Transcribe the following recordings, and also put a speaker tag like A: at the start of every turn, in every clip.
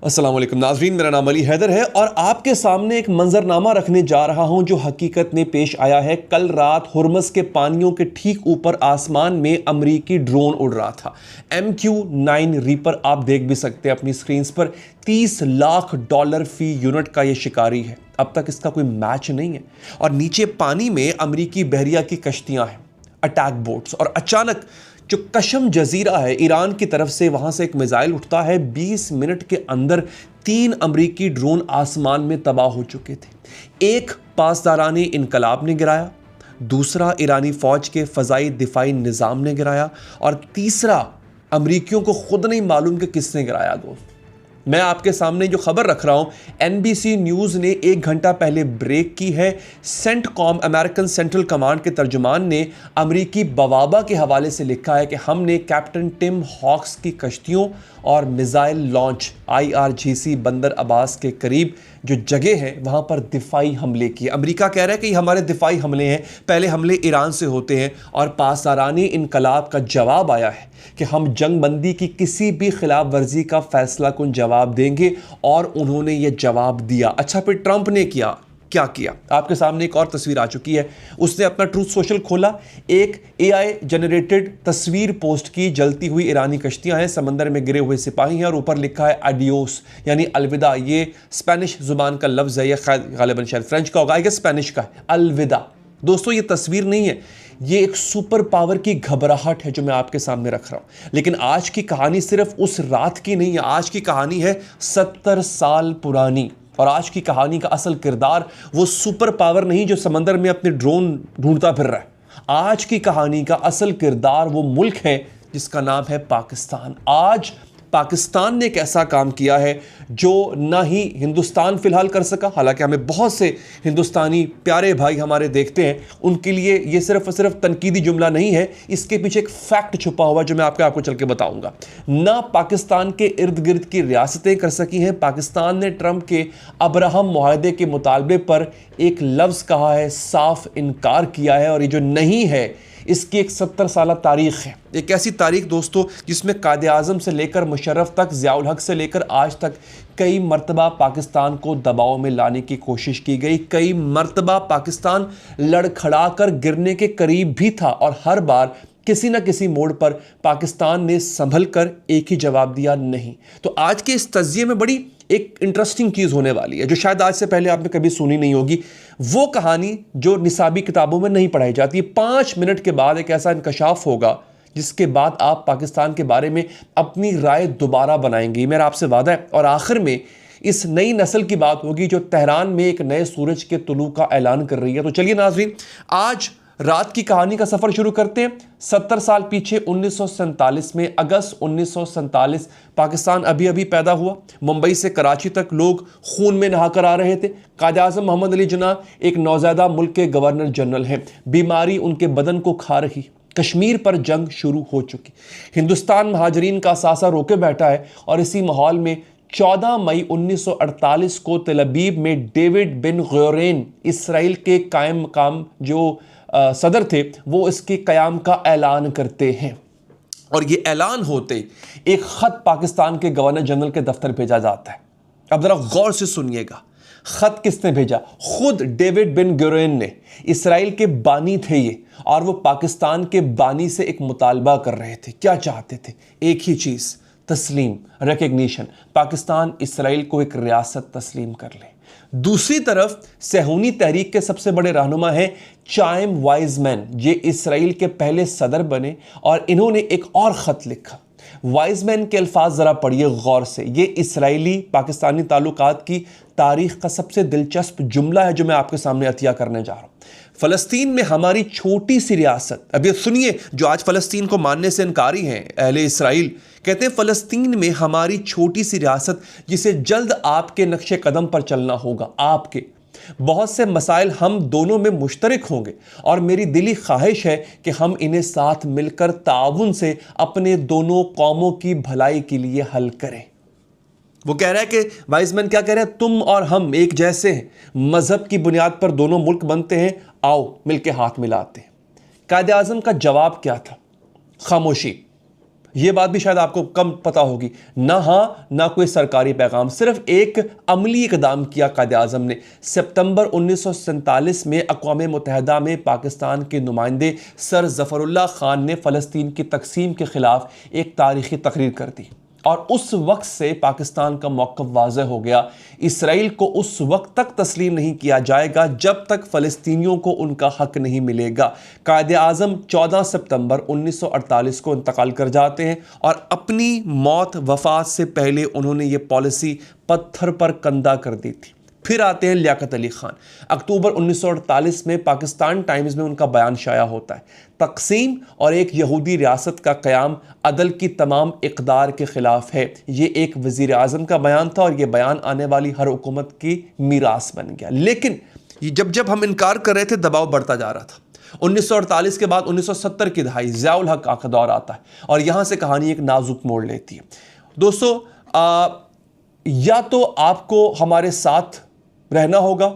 A: अस्सलाम वालेकुम नाज़रीन, मेरा नाम अली हैदर है और आपके सामने एक मंजरनामा रखने जा रहा हूं जो हकीकत में पेश आया है। कल रात हुर्मुज़ के पानियों के ठीक ऊपर आसमान में अमरीकी ड्रोन उड़ रहा था। MQ-9 रीपर आप देख भी सकते हैं अपनी स्क्रीन पर। $30 लाख फी यूनिट का ये शिकारी है। अब तक इसका कोई मैच नहीं है। और नीचे पानी में अमरीकी बहरिया की कश्तियां हैं, अटैक बोट्स। और अचानक जो कशम जजीरा है, ईरान की तरफ से वहां से एक मिसाइल उठता है। 20 मिनट के अंदर 3 अमरीकी ड्रोन आसमान में तबाह हो चुके थे। एक पासदारानी इनकलाब ने गिराया, दूसरा ईरानी फौज के फजाई दिफाई निज़ाम ने गिराया और तीसरा अमरीकियों को खुद नहीं मालूम कि किसने गिराया। दोस्त, मैं आपके सामने जो खबर रख रहा हूं, NBC न्यूज़ ने 1 घंटा पहले ब्रेक की है। सेंटकॉम, अमेरिकन सेंट्रल कमांड के तर्जुमान ने अमरीकी बवाबा के हवाले से लिखा है कि हमने कैप्टन टिम हॉक्स की कश्तियों और मिसाइल लॉन्च IRGC बंदर अब्बास के करीब जो जगह है वहां पर दिफाई हमले किए। अमेरिका कह रहा है कि ये हमारे दिफाई हमले हैं, पहले हमले ईरान से होते हैं और पासदारानी इनकलाब का जवाब आया है कि हम जंग बंदी की किसी भी खिलाफ वर्जी का फैसला कुन जवाब देंगे। और उन्होंने ये जवाब दिया। अच्छा, फिर ट्रंप ने क्या किया? आपके सामने एक और तस्वीर आ चुकी है। उसने अपना ट्रूथ सोशल खोला, एक AI जनरेटेड तस्वीर पोस्ट की। जलती हुई ईरानी कश्तियां हैं, समंदर में गिरे हुए सिपाही हैं और ऊपर लिखा है एडियोस, यानी अलविदा। ये स्पेनिश जुबान का लफ्ज़ है, यह गालिबन शायद फ्रेंच का होगा, स्पेनिश का है, अलविदा। दोस्तों, ये तस्वीर नहीं है, ये एक सुपर पावर की घबराहट है जो मैं आपके सामने रख रहा हूं। लेकिन आज की कहानी सिर्फ उस रात की नहीं है, आज की कहानी है 70 साल पुरानी। और आज की कहानी का असल किरदार वो सुपर पावर नहीं जो समंदर में अपने ड्रोन ढूंढता फिर रहा है। आज की कहानी का असल किरदार वो मुल्क है जिसका नाम है पाकिस्तान। आज पाकिस्तान ने एक ऐसा काम किया है जो ना ही हिंदुस्तान फिलहाल कर सका। हालांकि हमें बहुत से हिंदुस्तानी प्यारे भाई हमारे देखते हैं, उनके लिए ये सिर्फ और सिर्फ तनकीदी जुमला नहीं है, इसके पीछे एक फैक्ट छुपा हुआ जो मैं आपको चल के बताऊंगा। ना पाकिस्तान के इर्द गिर्द की रियासतें कर सकी हैं। पाकिस्तान ने ट्रंप के अब्राहम मुआहदे के मुतालबे पर एक लफ्ज़ कहा है, साफ इनकार किया है। और ये जो नहीं है, इसकी एक 70 साल तारीख है। एक ऐसी तारीख दोस्तों जिसमें कायदे आज़म से लेकर मुशर्रफ तक, ज़ियाउल हक से लेकर आज तक कई मर्तबा पाकिस्तान को दबाव में लाने की कोशिश की गई। कई मर्तबा पाकिस्तान लड़खड़ा कर गिरने के करीब भी था और हर बार किसी न किसी मोड़ पर पाकिस्तान ने संभल कर एक ही जवाब दिया, नहीं। तो आज के इस तज़्किये में बड़ी एक इंटरेस्टिंग चीज़ होने वाली है जो शायद आज से पहले आपने कभी सुनी नहीं होगी। वो कहानी जो निसाबी किताबों में नहीं पढ़ाई जाती। 5 मिनट के बाद एक ऐसा इंकशाफ होगा जिसके बाद आप पाकिस्तान के बारे में अपनी राय दोबारा बनाएंगे, मेरा आपसे वादा है। और आखिर में इस नई नस्ल की बात होगी जो तेहरान में एक नए सूरज के तुलू का ऐलान कर रही है। तो चलिए नाज़रीन, आज रात की कहानी का सफर शुरू करते हैं। 70 साल पीछे 1947 में, अगस्त 1947, पाकिस्तान अभी अभी पैदा हुआ। मुंबई से कराची तक लोग खून में नहाकर आ रहे थे। कायदे आज़म मोहम्मद अली जिन्ना एक नौज़ैदा मुल्क के गवर्नर जनरल हैं। बीमारी उनके बदन को खा रही। कश्मीर पर जंग शुरू हो चुकी। हिंदुस्तान महाजरीन का सासा रोके बैठा है। और इसी माहौल में 14 मई 1948 को तेल अवीव में डेविड बिन गुरियन, इसराइल के कायम मकाम जो सदर थे, वो इसके क़याम का ऐलान करते हैं। और ये ऐलान होते एक ख़त पाकिस्तान के गवर्नर जनरल के दफ्तर भेजा जाता है। अब ज़रा गौर से सुनिएगा, ख़त किसने भेजा? खुद डेविड बिन गुरियन ने। इसराइल के बानी थे ये, और वो पाकिस्तान के बानी से एक मुतालबा कर रहे थे। क्या चाहते थे? एक ही चीज़, तस्लीम, रिकग्निशन। पाकिस्तान इसराइल को एक रियासत तस्लीम कर ले। दूसरी तरफ सेहूनी तहरीक के सबसे बड़े रहनुमा हैं चाइम वाइजमैन। ये इसराइल के पहले सदर बने और इन्होंने एक और ख़त लिखा। वाइजमैन के अल्फाज ज़रा पढ़िए गौर से। ये इसराइली पाकिस्तानी ताल्लुकात की तारीख़ का सबसे दिलचस्प जुमला है जो मैं आपके सामने अतिया करने जा रहा हूँ। फ़लस्तीन में हमारी छोटी सी रियासत, अब ये सुनिए जो आज फ़लस्तीन को मानने से इनकारी हैं अहले इसराइल, कहते हैं फ़लस्तीन में हमारी छोटी सी रियासत जिसे जल्द आपके नक्शे कदम पर चलना होगा। आपके बहुत से मसाइल हम दोनों में मुश्तरक होंगे और मेरी दिली ख्वाहिश है कि हम इन्हें साथ मिलकर ताउन से अपने दोनों कौमों की भलाई के लिए हल करें। वो कह रहा है कि वाइजमैन क्या कह रहा है, तुम और हम एक जैसे हैं, मजहब की बुनियाद पर दोनों मुल्क बनते हैं, आओ मिलके हाथ मिलाते हैं। कायदे आज़म का जवाब क्या था? खामोशी। ये बात भी शायद आपको कम पता होगी। ना हाँ ना कोई सरकारी पैगाम, सिर्फ एक अमली इकदाम किया कायदे आज़म ने। सितंबर 1947 में अक़वाम मुत्तहिदा में पाकिस्तान के नुमाइंदे सर ज़फ़रुल्लाह ख़ान ने फ़लस्तीन की तकसीम के ख़िलाफ़ एक तारीख़ी तकरीर कर दी और उस वक्त से पाकिस्तान का मौक़िफ़ वाज़ेह हो गया। इसराइल को उस वक्त तक तस्लीम नहीं किया जाएगा जब तक फ़लस्तीनियों को उनका हक़ नहीं मिलेगा। कायदे आज़म 14 सितंबर 1948 को इंतकाल कर जाते हैं और अपनी मौत वफ़ात से पहले उन्होंने ये पॉलिसी पत्थर पर कंधा कर दी थी। फिर आते हैं लियाकत अली ख़ान। अक्टूबर 1948 में पाकिस्तान टाइम्स में उनका बयान शाया होता है। तकसीम और एक यहूदी रियासत का क़याम अदल की तमाम इक़दार के ख़िलाफ़ है। ये एक वज़ीर आज़म का बयान था और ये बयान आने वाली हर हुकूमत की मीरास बन गया। लेकिन जब हम इनकार कर रहे थे, दबाव बढ़ता जा रहा था। 1948 के बाद 1970 की दहाई, ज़ियाउल हक़ का दौर आता है और यहाँ से कहानी एक नाजुक मोड़ लेती है। दोस्तों, या तो आपको हमारे साथ रहना होगा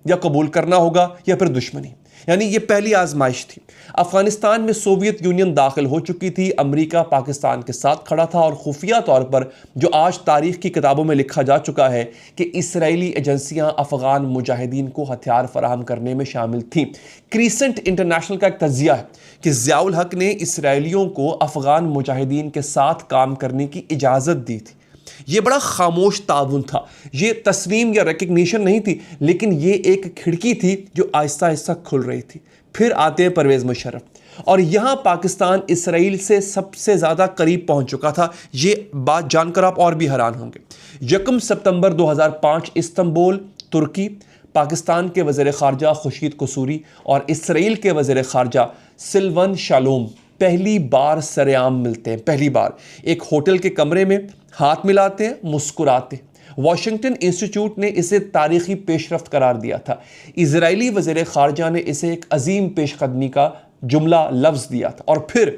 A: या कबूल करना होगा या फिर दुश्मनी। यानी ये पहली आजमाइश थी। अफगानिस्तान में सोवियत यूनियन दाखिल हो चुकी थी, अमेरिका पाकिस्तान के साथ खड़ा था और खुफिया तौर पर जो आज तारीख की किताबों में लिखा जा चुका है कि इसराइली एजेंसियां अफगान मुजाहिदीन को हथियार फराहम करने में शामिल थीं। क्रीसेंट इंटरनेशनल का एक तज्जिया है कि ज़ियाउल हक़ ने इसराइलियों को अफगान मुजाहिदीन के साथ काम करने की इजाज़त दी थी। ये बड़ा खामोश ताउन था, ये तस्लीम या रिकग्निशन नहीं थी, लेकिन ये एक खिड़की थी जो आहिस्ता आहिस्ता खुल रही थी। फिर आते हैं परवेज़ मुशर्रफ और यहाँ पाकिस्तान इसराइल से सबसे ज़्यादा करीब पहुँच चुका था। ये बात जानकर आप और भी हैरान होंगे। 1 सितंबर 2005 इस्तांबुल, तुर्की, पाकिस्तान के वज़ीर ख़ारजा खुर्शीद कसूरी और इसराइल के वज़ीर ख़ारजा सिल्वन शालोम पहली बार सरेआम मिलते हैं। पहली बार एक होटल के कमरे में हाथ मिलाते हैं, मुस्कुराते हैं। वाशिंगटन इंस्टीट्यूट ने इसे तारीखी पेशरफ्त करार दिया था। इजरायली वज़ीर ख़ारजा ने इसे एक अजीम पेशकदमी का जुमला लफ्ज़ दिया था। और फिर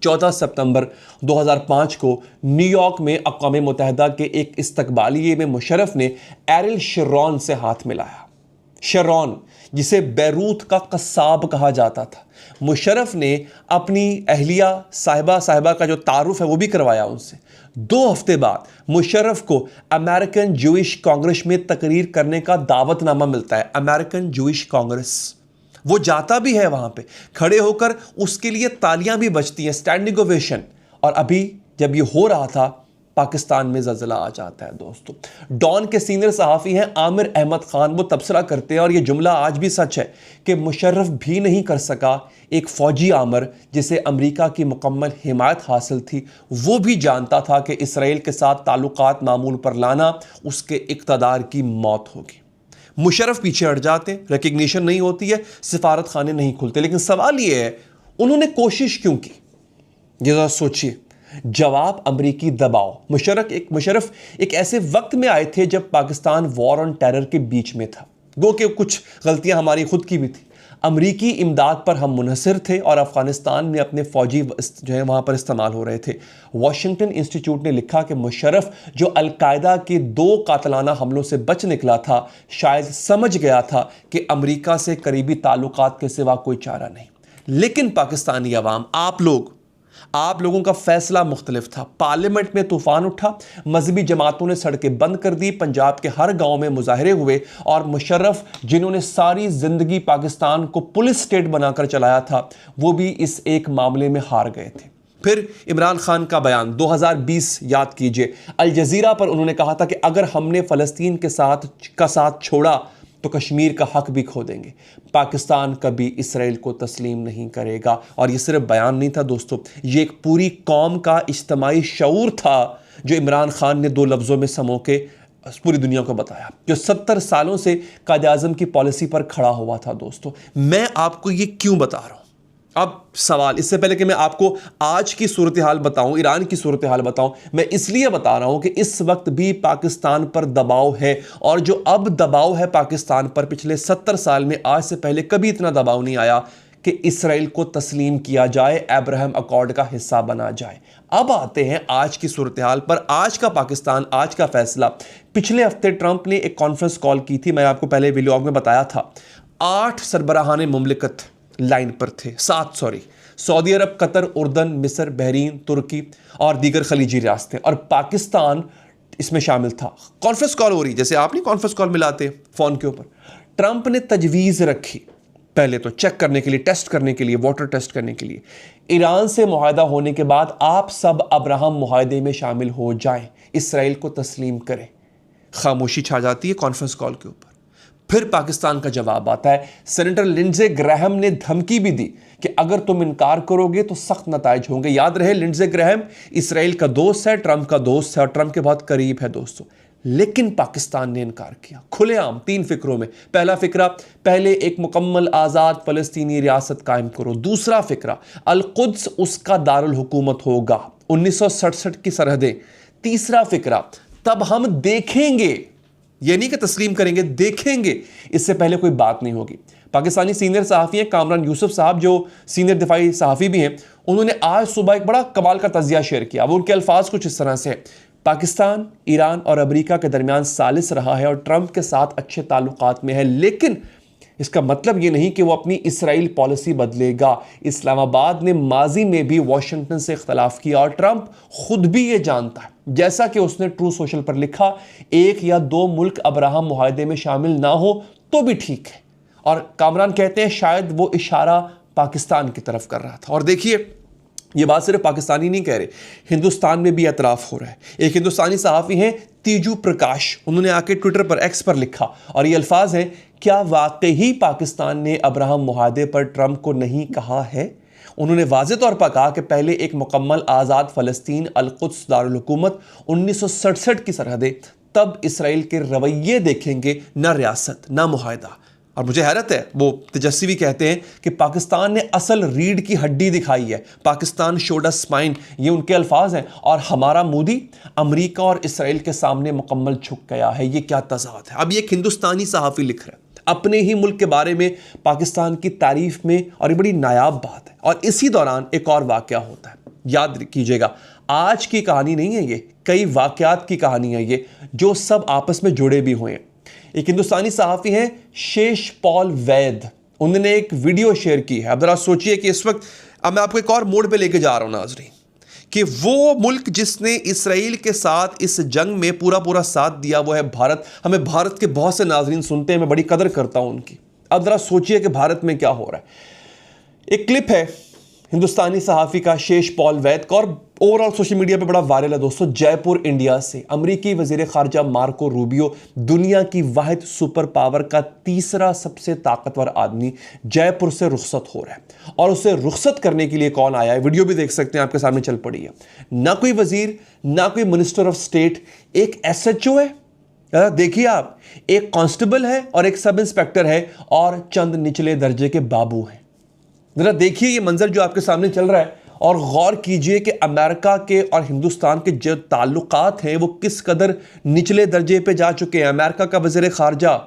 A: 14 सितंबर 2005 को न्यूयॉर्क में अक़वाम मुत्तहिदा के एक इस्तकबालिये में मुशर्रफ ने एरिल शरोन से हाथ मिलाया। शरोन, जिसे बैरूत का कस्साब कहा जाता था, मुशर्रफ ने अपनी अहलिया साहिबा का जो तारुफ है वो भी करवाया उनसे। 2 हफ्ते बाद मुशर्रफ को अमेरिकन जूइश कांग्रेस में तकरीर करने का दावतनामा मिलता है। अमेरिकन जूइश कांग्रेस, वो जाता भी है वहां पे, खड़े होकर उसके लिए तालियां भी बजती हैं, स्टैंडिंग ओवेशन। और अभी जब ये हो रहा था, पाकिस्तान में ज़लज़ला आ जाता है। दोस्तों, डॉन के सीनियर सहाफ़ी हैं आमिर अहमद ख़ान, वो तबसरा करते हैं और ये जुमला आज भी सच है कि मुशर्रफ भी नहीं कर सका एक फ़ौजी आमिर जिसे अमेरिका की मुकम्मल हिमायत हासिल थी, वो भी जानता था कि इसराइल के साथ ताल्लुकात मामूल पर लाना उसके इक़्तिदार की मौत होगी। मुशर्रफ पीछे हट जाते, रिकग्निशन नहीं होती है, सिफारत खाने नहीं खुलते। लेकिन सवाल ये है, उन्होंने कोशिश क्यों की? ये ज़रा सोचिए। जवाब, अमरीकी दबाव। मुशर्रफ एक ऐसे वक्त में आए थे जब पाकिस्तान वॉर ऑन टेरर के बीच में था। गो कि कुछ गलतियां हमारी खुद की भी थी। अमरीकी इमदाद पर हम मुनहसर थे और अफगानिस्तान में अपने फौजी जो है वहाँ पर इस्तेमाल हो रहे थे। वाशिंगटन इंस्टीट्यूट ने लिखा कि मुशर्रफ, जो अलकायदा के 2 कातलाना हमलों से बच निकला था, शायद समझ गया था कि अमरीका से करीबी ताल्लुकात के सिवा कोई चारा नहीं। लेकिन पाकिस्तानी अवाम, आप लोगों का फैसला मुख्तलिफ था। पार्लियामेंट में तूफान उठा, मजहबी जमातों ने सड़कें बंद कर दी, पंजाब के हर गांव में मुजाहरे हुए और मुशर्रफ, जिन्होंने सारी जिंदगी पाकिस्तान को पुलिस स्टेट बनाकर चलाया था, वो भी इस एक मामले में हार गए थे। फिर इमरान खान का बयान 2020, याद कीजिए, अल जजीरा पर उन्होंने कहा था कि अगर हमने फ़लस्तीन के साथ छोड़ा तो कश्मीर का हक भी खो देंगे। पाकिस्तान कभी इसराइल को तस्लीम नहीं करेगा। और ये सिर्फ बयान नहीं था दोस्तों, ये एक पूरी कौम का इज्तिमाई शऊर था जो इमरान खान ने 2 लफ्ज़ों में समो के पूरी दुनिया को बताया, जो 70 सालों से कायद-ए-आज़म की पॉलिसी पर खड़ा हुआ था। दोस्तों, मैं आपको ये क्यों बता रहा हूँ? अब सवाल, इससे पहले कि मैं आपको आज की सूरत हाल बताऊं, ईरान की सूरत हाल बताऊं, मैं इसलिए बता रहा हूं कि इस वक्त भी पाकिस्तान पर दबाव है और जो अब दबाव है पाकिस्तान पर, पिछले 70 साल में आज से पहले कभी इतना दबाव नहीं आया कि इसराइल को तस्लीम किया जाए, अब्राहम अकॉर्ड का हिस्सा बना जाए। अब आते हैं आज की सूरत हाल पर। आज का पाकिस्तान, आज का फैसला। पिछले हफ्ते ट्रंप ने एक कॉन्फ्रेंस कॉल की थी, मैं आपको पहले व्लॉग में बताया था। 8 सरबराहान मुमलिकत लाइन पर थे, 7 सऊदी अरब, कतर, उर्दन, मिस्र, बहरीन, तुर्की और दीगर खलीजी रियासतें, और पाकिस्तान इसमें शामिल था। कॉन्फ्रेंस कॉल हो रही, जैसे आप नहीं कॉन्फ्रेंस कॉल मिलाते फ़ोन के ऊपर। ट्रंप ने तजवीज़ रखी पहले तो चेक करने के लिए, टेस्ट करने के लिए, वाटर टेस्ट करने के लिए, ईरान से मुआहदा होने के बाद आप सब अब्राहम मुआहदे में शामिल हो जाएं, इसराइल को तस्लीम करें। खामोशी छा जाती है कॉन्फ्रेंस कॉल के ऊपर। फिर पाकिस्तान का जवाब आता है। सेनेटर लिंडसे ग्रैहम ने धमकी भी दी कि अगर तुम इनकार करोगे तो सख्त नताइज होंगे। याद रहे, लिंडसे ग्रैहम इसराइल का दोस्त है, ट्रंप का दोस्त है और ट्रंप के बहुत करीब है दोस्तों। लेकिन पाकिस्तान ने इनकार किया खुलेआम 3 फिक्रों में। पहला फिक्रा, पहले एक मुकम्मल आज़ाद फ़लस्तीनी रियासत कायम करो। दूसरा फिक्रा, अल-कुद्स उसका दारुल हुकूमत होगा, 1967 की सरहदें। तीसरा फिक्रा, तब हम देखेंगे, ये नहीं कि तस्लीम करेंगे, देखेंगे, इससे पहले कोई बात नहीं होगी। पाकिस्तानी सीनियर सहाफ़ी हैं कामरान यूसुफ साहब, जो सीनियर दिफाई सहाफ़ी भी हैं, उन्होंने आज सुबह एक बड़ा कमाल का तज़िया शेयर किया। वो उनके अल्फाज कुछ इस तरह से है। पाकिस्तान ईरान और अमेरिका के दरमियान सालिस रहा है और ट्रंप के साथ अच्छे ताल्लुकात में है, लेकिन इसका मतलब ये नहीं कि वो अपनी इसराइल पॉलिसी बदलेगा। इस्लामाबाद ने माजी में भी वाशिंगटन से इख्तलाफ किया और ट्रंप खुद भी ये जानता है, जैसा कि उसने ट्रू सोशल पर लिखा, 1 या 2 मुल्क अब्राहम मुआहदे में शामिल ना हो तो भी ठीक है। और कामरान कहते हैं शायद वो इशारा पाकिस्तान की तरफ कर रहा था। और देखिए, ये बात सिर्फ पाकिस्तानी नहीं कह रहे, हिंदुस्तान में भी एतराफ़ हो रहा है। एक हिंदुस्तानी सहाफ़ी हैं तीजू प्रकाश, उन्होंने आके ट्विटर पर, एक्स पर लिखा और ये अल्फाज हैं, क्या वाकई पाकिस्तान ने अब्राहम मुआहदे पर ट्रंप को नहीं कहा है? उन्होंने वाज़े तौर पर कहा कि पहले एक मुकम्मल आज़ाद फ़लस्तीन, अल-कुद्स दारुल हुकूमत, 1967 की सरहदें, तब इसराइल के रवैये देखेंगे, ना रियासत ना मुआहदा। और मुझे हैरत है, वो तेजस्वी भी कहते हैं कि पाकिस्तान ने असल रीढ़ की हड्डी दिखाई है, पाकिस्तान शोड अस स्पाइन, ये उनके अल्फाज हैं। और हमारा मोदी अमेरिका और इसराइल के सामने मुकम्मल झुक गया है। ये क्या तज़ाद है। अब ये एक हिंदुस्तानी सहाफ़ी लिख रहा है अपने ही मुल्क के बारे में पाकिस्तान की तारीफ में, और ये बड़ी नायाब बात है। और इसी दौरान एक और वाक़या होता है, याद कीजिएगा, आज की कहानी नहीं है ये, कई वाक़यात की कहानी है ये, जो सब आपस में जुड़े भी हुए हैं। एक हिंदुस्तानी सहाफ़ी हैं शेष पॉल वैद, उन्होंने एक वीडियो शेयर की है। अब जरा सोचिए कि इस वक्त, अब मैं आपको एक और मोड पे लेके जा रहा हूं नाज़रीन, कि वो मुल्क जिसने इसराइल के साथ इस जंग में पूरा साथ दिया वो है भारत। हमें भारत के बहुत से नाज़रीन सुनते हैं, मैं बड़ी कदर करता हूं उनकी। अब जरा सोचिए कि भारत में क्या हो रहा है। एक क्लिप है हिंदुस्तानी सहाफ़ी का शेष पॉल वैद का, और ओवरऑल सोशल मीडिया पे बड़ा वायरल है दोस्तों। जयपुर इंडिया से अमेरिकी वज़ीर ख़ारजा मार्को रूबियो, दुनिया की वाहिद सुपर पावर का तीसरा सबसे ताकतवर आदमी, जयपुर से रुखसत हो रहा है। और उसे रुखसत करने के लिए कौन आया है, वीडियो भी देख सकते हैं, आपके सामने चल पड़ी है। ना कोई वज़ीर, ना कोई मिनिस्टर ऑफ स्टेट, एक SHO है, देखिए आप, एक कांस्टेबल है और एक सब इंस्पेक्टर है और चंद निचले दर्जे के बाबू हैं। जरा देखिए ये मंजर जो आपके सामने चल रहा है, और गौर कीजिए कि अमेरिका के और हिंदुस्तान के जो ताल्लुकात हैं वो किस कदर निचले दर्जे पे जा चुके हैं। अमेरिका का वज़ीर ख़ारजा,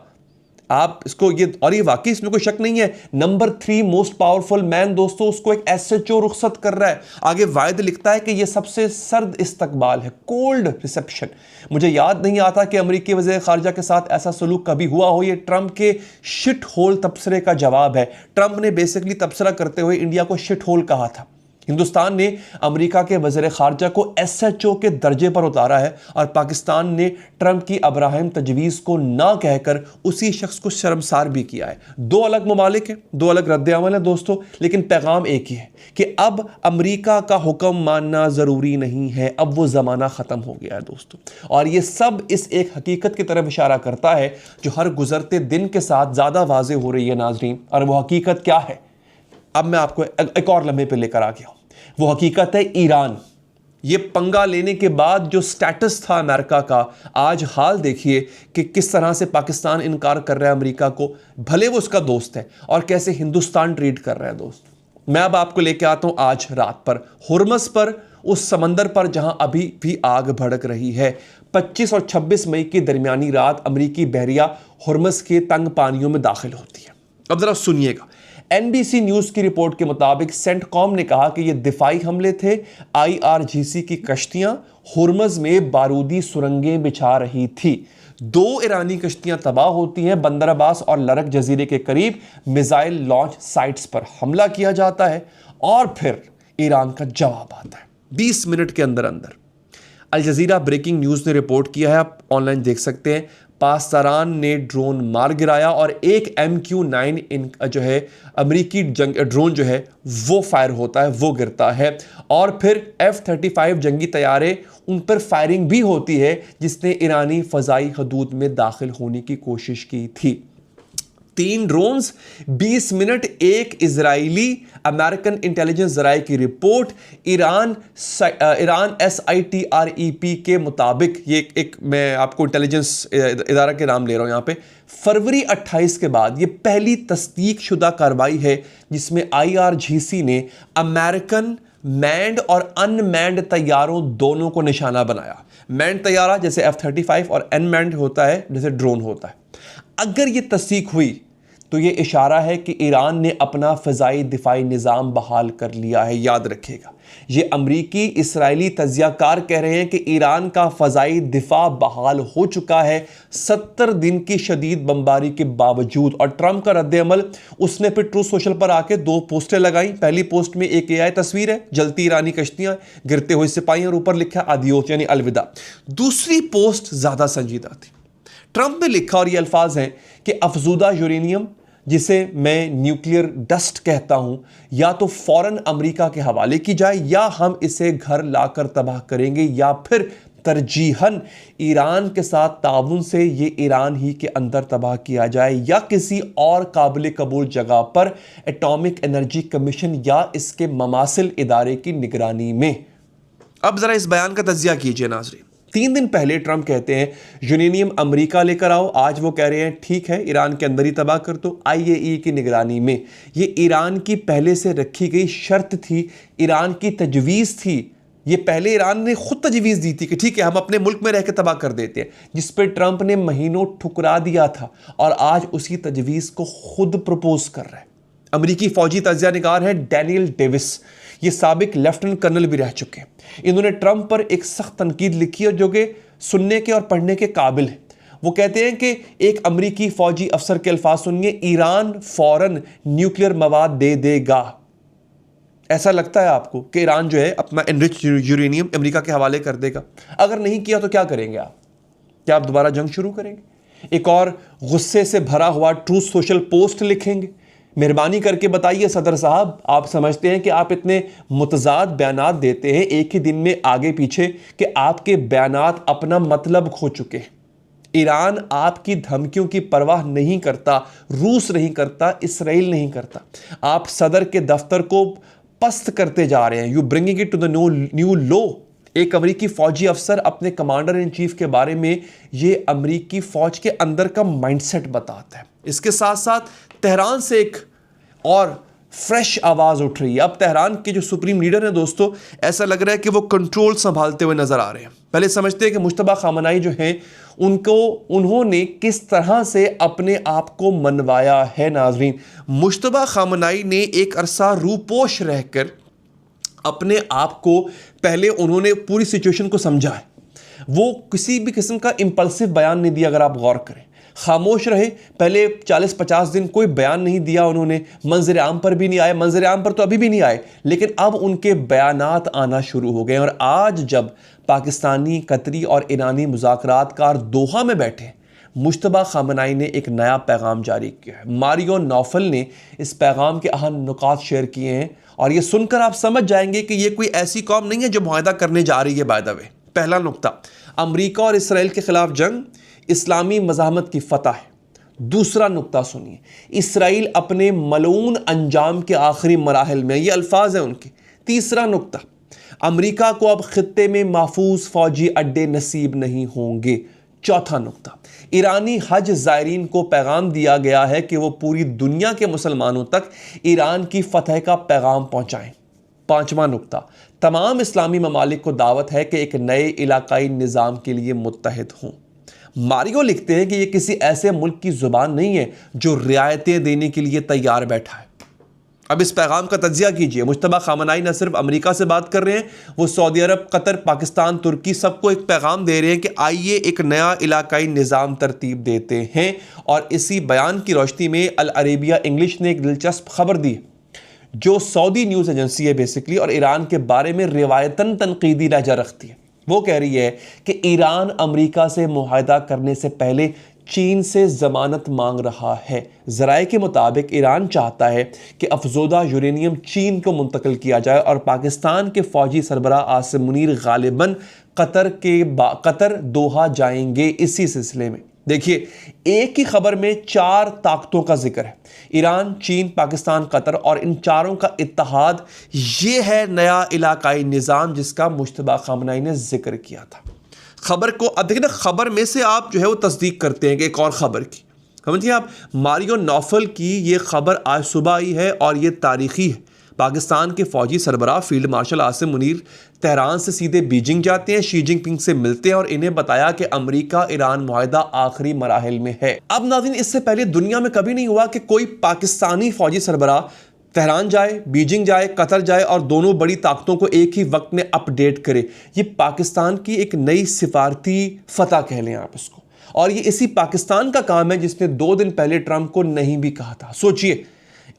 A: आप इसको ये, और ये वाकई इसमें कोई शक नहीं है, नंबर 3 मोस्ट पावरफुल मैन दोस्तों, उसको एक SHO रुखसत कर रहा है। आगे वायद लिखता है कि ये सबसे सर्द इस्तकबाल है, कोल्ड रिसेप्शन। मुझे याद नहीं आता कि अमेरिकी वज़ीर ख़ारजा के साथ ऐसा सलूक कभी हुआ हो। ये ट्रंप के शिट होल तबसरे का जवाब है। ट्रंप ने बेसिकली तबसरा करते हुए इंडिया को शिट होल कहा था। हिंदुस्तान ने अमेरिका के वज़ीर ख़ारजा को SHO के दर्जे पर उतारा है, और पाकिस्तान ने ट्रंप की अब्राहम तजवीज़ को ना कहकर उसी शख्स को शर्मसार भी किया है। 2 अलग ममालिक हैं, 2 अलग रद्द-ए-अमल है दोस्तों, लेकिन पैगाम एक ही है कि अब अमेरिका का हुक्म मानना ज़रूरी नहीं है, अब वो ज़माना ख़त्म हो गया है दोस्तों। और ये सब इस एक हकीकत की तरफ इशारा करता है जो हर गुज़रते दिन के साथ ज़्यादा वाज़े हो रही है नाज़रीन। और वो हकीकत क्या है, अब मैं आपको एक और लम्हे पे लेकर आ गया हूं। वो हकीकत है ईरान। ये पंगा लेने के बाद जो स्टेटस था अमेरिका का, आज हाल देखिए कि किस तरह से पाकिस्तान इनकार कर रहा है अमेरिका को, भले वो उसका दोस्त है, और कैसे हिंदुस्तान ट्रीट कर रहा है दोस्त। मैं अब आपको लेके आता हूं आज रात पर हुर्मस पर, उस समंदर पर जहां अभी भी आग भड़क रही है। 25 और 26 मई की दरमियानी रात अमेरिकी बहरिया हुर्मस के तंग पानियों में दाखिल होती है। अब जरा सुनिएगा, NBC न्यूज़ की रिपोर्ट के मुताबिक सेंटकॉम ने कहा कि ये दिफाई हमले थे। IRGC की कश्तियां हुर्मस में बारूदी सुरंगें बिछा रही थी। 2 ईरानी कश्तियां तबाह होती हैं। बंदर अब्बास और लरक जजीरे के करीब मिसाइल लॉन्च साइट्स पर हमला किया जाता है और फिर ईरान का जवाब आता है 20 मिनट के अंदर अंदर। अल जजीरा ब्रेकिंग न्यूज़ ने रिपोर्ट किया है, आप ऑनलाइन देख सकते हैं। पासदारान ने ड्रोन मार गिराया और एक MQ-9 जो है अमेरिकी ड्रोन जो है वो फायर होता है, वो गिरता है और फिर F-35 जंगी तैयारे उन पर फायरिंग भी होती है, जिसने ईरानी फ़ज़ाई हदूद में दाखिल होने की कोशिश की थी। 3 ड्रोन्स, 20 मिनट, एक इजरायली। अमेरिकन इंटेलिजेंस जराये की रिपोर्ट। ईरान SITREP के मुताबिक, ये एक मैं आपको इंटेलिजेंस इदारा के नाम ले रहा हूं यहां पे, फरवरी 28 के बाद ये पहली तस्दीक शुदा कार्रवाई है जिसमें IRGC ने अमेरिकन मैंड और अनमैंड तैयारों दोनों को निशाना बनाया। मैंड तैयारा जैसे F-35 और अनमैंड होता है जैसे ड्रोन होता है। अगर ये तस्दीक हुई तो ये इशारा है कि ईरान ने अपना फ़ज़ाई दिफाई निज़ाम बहाल कर लिया है। याद रखिएगा, ये अमरीकी इसराइली तज्ज़ियाकार कह रहे हैं कि ईरान का फ़ज़ाई दिफा बहाल हो चुका है 70 दिन की शदीद बमबारी के बावजूद। और ट्रंप का रद्द-ए-अमल, उसने फिर ट्रूथ सोशल पर आके 2 पोस्टें लगाई। पहली पोस्ट में एक AI तस्वीर है, जलती ईरानी कश्तियां, गिरते हुए सिपाही और ऊपर लिखा आदियोस यानी अलविदा। दूसरी पोस्ट ज़्यादा संजीदा थी। ट्रंप ने लिखा और ये अल्फाज हैं कि अफजूदा यूरेनियम, जिसे मैं न्यूक्लियर डस्ट कहता हूं, या तो फौरन अमेरिका के हवाले की जाए या हम इसे घर लाकर तबाह करेंगे, या फिर तरजीहन ईरान के साथ ताउन से ये ईरान ही के अंदर तबाह किया जाए या किसी और काबिल कबूल जगह पर एटॉमिक एनर्जी कमीशन या इसके ममासिल इदारे की निगरानी में। अब जरा इस बयान का तज्जिया कीजिए नाज़रीन। 3 दिन पहले ट्रंप कहते हैं यूरेनियम अमेरिका लेकर आओ, आज वो कह रहे हैं ठीक है ईरान के अंदर ही तबाह कर दो IAEA की निगरानी में। ये ईरान की पहले से रखी गई शर्त थी, ईरान की तजवीज़ थी। ये पहले ईरान ने खुद तजवीज़ दी थी कि ठीक है हम अपने मुल्क में रह के तबाह कर देते हैं, जिस पर ट्रंप ने महीनों ठुकरा दिया था और आज उसी तजवीज़ को खुद प्रपोज कर रहा है। अमेरिकी फौजी तज्जिया निगार है डैनियल डेविस, ये साबिक लेफ्टिनेंट कर्नल भी रह चुके हैं। इन्होंने ट्रंप पर एक सख्त तनकीद लिखी है जो कि सुनने के और पढ़ने के काबिल है। वो कहते हैं कि एक अमेरिकी फौजी अफसर के अल्फाज सुनिए, ईरान फौरन न्यूक्लियर मवाद दे देगा। ऐसा लगता है आपको कि ईरान जो है अपना एनरिच यूरेनियम अमेरिका के हवाले कर देगा? अगर नहीं किया तो क्या करेंगे आप? क्या आप दोबारा जंग शुरू करेंगे? एक और गुस्से से भरा हुआ ट्रूथ सोशल पोस्ट लिखेंगे? मेहरबानी करके बताइए सदर साहब, आप समझते हैं कि आप इतने मुतजाद बयानात देते हैं एक ही दिन में आगे पीछे कि आपके बयानात अपना मतलब खो चुके हैं। ईरान आपकी धमकियों की परवाह नहीं करता, रूस नहीं करता, इसराइल नहीं करता। आप सदर के दफ्तर को पस्त करते जा रहे हैं। You bringing it to the new low. एक अमेरिकी फौजी अफसर अपने कमांडर इन चीफ के बारे में ये अमेरिकी फौज के अंदर का माइंडसेट बताता है। इसके साथ साथ तेहरान से एक और फ्रेश आवाज उठ रही है। अब तेहरान के जो सुप्रीम लीडर हैं दोस्तों, ऐसा लग रहा है कि वो कंट्रोल संभालते हुए नजर आ रहे हैं। पहले समझते हैं कि मुश्तबा खामनाई जो हैं उन्होंने किस तरह से अपने आप को मनवाया है। नाजरीन, मुश्तबा खामनाई ने एक अरसा रूपोश रहकर अपने आप को, पहले उन्होंने पूरी सिचुएशन को समझा है। वो किसी भी किस्म का इंपल्सिव बयान नहीं दिया। अगर आप गौर करें, खामोश रहे। पहले 40-50 दिन कोई बयान नहीं दिया उन्होंने, मंजर आम पर भी नहीं आए। मंजर आम पर तो अभी भी नहीं आए, लेकिन अब उनके बयानात आना शुरू हो गए। और आज जब पाकिस्तानी, कतरी और ईरानी मुज़ाकरातकार दोहा में बैठे, मुश्तबा खामनाई ने एक नया पैगाम जारी किया है। मारियो नौफल ने इस पैगाम के अहम नुकात शेयर किए हैं और ये सुनकर आप समझ जाएंगे कि ये कोई ऐसी कौम नहीं है जो मुआहदा करने जा रही है। बाय द वे, पहला नुक्ता, अमेरिका और इसराइल के खिलाफ जंग इस्लामी मज़ाहमत की फतह है। दूसरा नुक्ता सुनिए, इसराइल अपने मलऊन अंजाम के आखिरी मराहल में, ये अल्फाज हैं उनके। तीसरा नुक्ता, अमेरिका को अब खित्ते में महफूज फौजी अड्डे नसीब नहीं होंगे। चौथा नुक्ता, ईरानी हज ज़ायरीन को पैगाम दिया गया है कि वो पूरी दुनिया के मुसलमानों तक ईरान की फतह का पैगाम पहुँचाएँ। पांचवा नुक्ता, तमाम इस्लामी ममालिक को दावत है कि एक नए इलाकाई निज़ाम के लिए मुत्तहिद हों। मारियो लिखते हैं कि यह किसी ऐसे मुल्क की जुबान नहीं है जो रियायतें देने के लिए तैयार बैठा है। अब इस पैगाम का तज्जिया कीजिए। मुज्तबा खामनाई न सिर्फ अमेरिका से बात कर रहे हैं, वो सऊदी अरब, कतर, पाकिस्तान, तुर्की सबको एक पैगाम दे रहे हैं कि आइए एक नया इलाकाई निज़ाम तरतीब देते हैं। और इसी बयान की रोशनी में अल अरेबिया इंग्लिश ने एक दिलचस्प खबर दी, जो सऊदी न्यूज़ एजेंसी है बेसिकली, और ईरान के बारे में रिवायतन तनकीदी लहजा रखती है। वो कह रही है कि ईरान अमेरिका से मुआहदा करने से पहले चीन से ज़मानत मांग रहा है। ज़राए के मुताबिक ईरान चाहता है कि अफजोदा यूरेनियम चीन को मुंतकिल किया जाए और पाकिस्तान के फ़ौजी सरबराह आसिम मुनीर गालिबन कतर दोहा जाएंगे इसी सिलसिले में। देखिए, एक ही खबर में 4 ताकतों का जिक्र है, ईरान, चीन, पाकिस्तान, कतर, और इन चारों का इत्तेहाद। ये है नया इलाकाई निज़ाम जिसका मुज्तबा खामनाई ने जिक्र किया था। खबर को अब देखिए ना, खबर में से आप जो है वो तस्दीक करते हैं कि एक और खबर की। समझिए आप, मारियो नौफल की ये खबर आज सुबह आई है और ये तारीखी है। पाकिस्तान के फौजी सरबराह field marshal Asim Munir Tehran से सीधे बीजिंग जाते हैं, शी जिनपिंग से मिलते हैं और इन्हें बताया कि अमेरिका ईरान मुआहदा आखिरी मराहिल में है। अब नाज़रीन, इससे पहले दुनिया में कभी नहीं हुआ कि कोई पाकिस्तानी फौजी सरबराह तेहरान जाए, बीजिंग जाए, कतर जाए और दोनों बड़ी ताकतों को एक ही वक्त में अपडेट करे। ये पाकिस्तान की एक नई सिफारती फतह कह लें आप इसको, और ये इसी पाकिस्तान का काम है जिसने 2 दिन पहले ट्रंप को नहीं भी कहा था। सोचिए,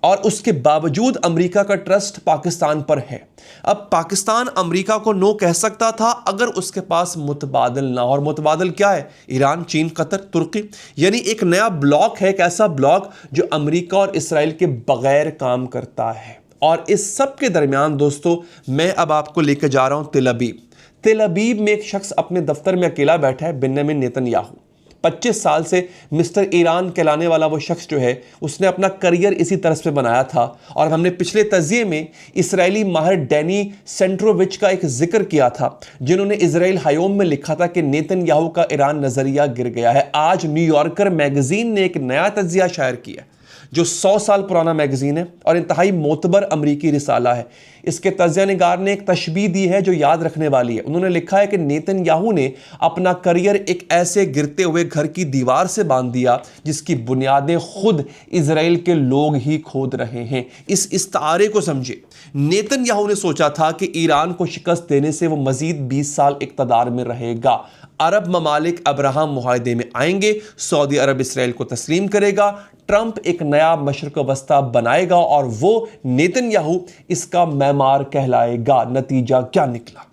A: और उसके बावजूद अमेरिका का ट्रस्ट पाकिस्तान पर है। अब पाकिस्तान अमेरिका को नो कह सकता था अगर उसके पास मुतबादल ना हो, और मुतबादल क्या है? ईरान, चीन, कतर, तुर्की। यानी एक नया ब्लॉक है, एक ऐसा ब्लॉक जो अमेरिका और इसराइल के बगैर काम करता है। और इस सब के दरमियान दोस्तों, मैं अब आपको लेकर जा रहा हूं तिल अबीब। तिल अबीब में एक शख्स अपने दफ्तर में अकेला बैठा है, बेंजामिन नेतन्याहू। 25 साल से मिस्टर ईरान कहलाने वाला वो शख्स जो है, उसने अपना करियर इसी तरह पे बनाया था। और हमने पिछले तज़िये में इसराइली माहिर डैनी सेंट्रोविच का एक जिक्र किया था, जिन्होंने इजराइल हायोम में लिखा था कि नेतन्याहू का ईरान नज़रिया गिर गया है। आज न्यूयॉर्कर मैगजीन ने एक नया तज़िया शायर किया, जो 100 साल पुराना मैगजीन है और इंतहाई मोतबर अमरीकी रिसाला है। इसके तज़िया निगार ने एक तशबीह दी है जो याद रखने वाली है। उन्होंने लिखा है कि नेतन्याहू ने अपना करियर एक ऐसे गिरते हुए घर की दीवार से बांध दिया जिसकी बुनियादें खुद इजराइल के लोग ही खोद रहे हैं। इस इस्तारे को समझे। नेतन्याहू ने सोचा था कि ईरान को शिकस्त देने से वो मजीद 20 साल इक़्तिदार में रहेगा। अरब ममालिक अब्राहम मुआहदे में आएंगे, सऊदी अरब इसराइल को तस्लीम करेगा, ट्रंप एक नया मशरक़ वस्ता बनाएगा और वो नेतन्याहू इसका मैमार कहलाएगा। नतीजा क्या निकला?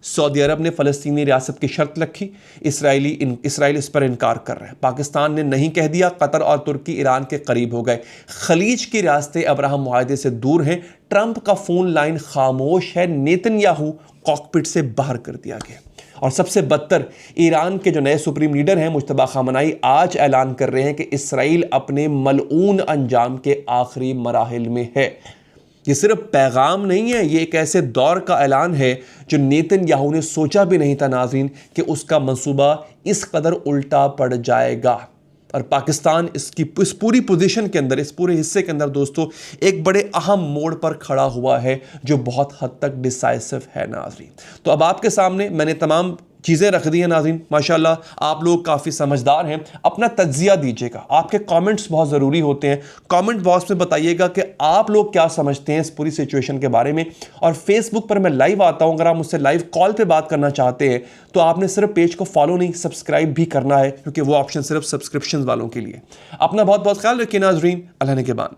A: सऊदी अरब ने फ़लस्तीनी रियासत की शर्त रखी, इसराइल इस पर इनकार कर रहे हैं। पाकिस्तान ने नहीं कह दिया, कतर और तुर्की ईरान के करीब हो गए। खलीज की रियासतें अब्राहम मुआहदे से दूर हैं। ट्रंप का फ़ोन लाइन खामोश है। नेतन्याहू कॉकपिट से बाहर कर दिया गया। और सबसे बदतर, ईरान के जो नए सुप्रीम लीडर हैं मुज्तबा खामनाई, आज ऐलान कर रहे हैं कि इसराइल अपने मलऊन अंजाम के आखिरी मराहिल में है। ये सिर्फ पैगाम नहीं है, ये एक ऐसे दौर का ऐलान है जो नेतन्याहू ने सोचा भी नहीं था नाज़रीन कि उसका मंसूबा इस कदर उल्टा पड़ जाएगा। और पाकिस्तान इस पूरी पोजीशन के अंदर, इस पूरे हिस्से के अंदर दोस्तों, एक बड़े अहम मोड़ पर खड़ा हुआ है जो बहुत हद तक डिसाइसिव है नाज़रीन। तो अब आपके सामने मैंने तमाम चीज़ें रख दी हैं नाज़रीन। माशाल्लाह आप लोग काफ़ी समझदार हैं। अपना तज्जिया दीजिएगा, आपके कमेंट्स बहुत ज़रूरी होते हैं। कमेंट बॉक्स में बताइएगा कि आप लोग क्या समझते हैं इस पूरी सिचुएशन के बारे में। और फेसबुक पर मैं लाइव आता हूं, अगर आप मुझसे लाइव कॉल पे बात करना चाहते हैं तो आपने सिर्फ पेज को फॉलो नहीं, सब्सक्राइब भी करना है, क्योंकि वो ऑप्शन सिर्फ सब्सक्रिप्शन वालों के लिए। अपना बहुत बहुत ख्याल रखिए नाज़रीन। अल्लाह ने के बाद।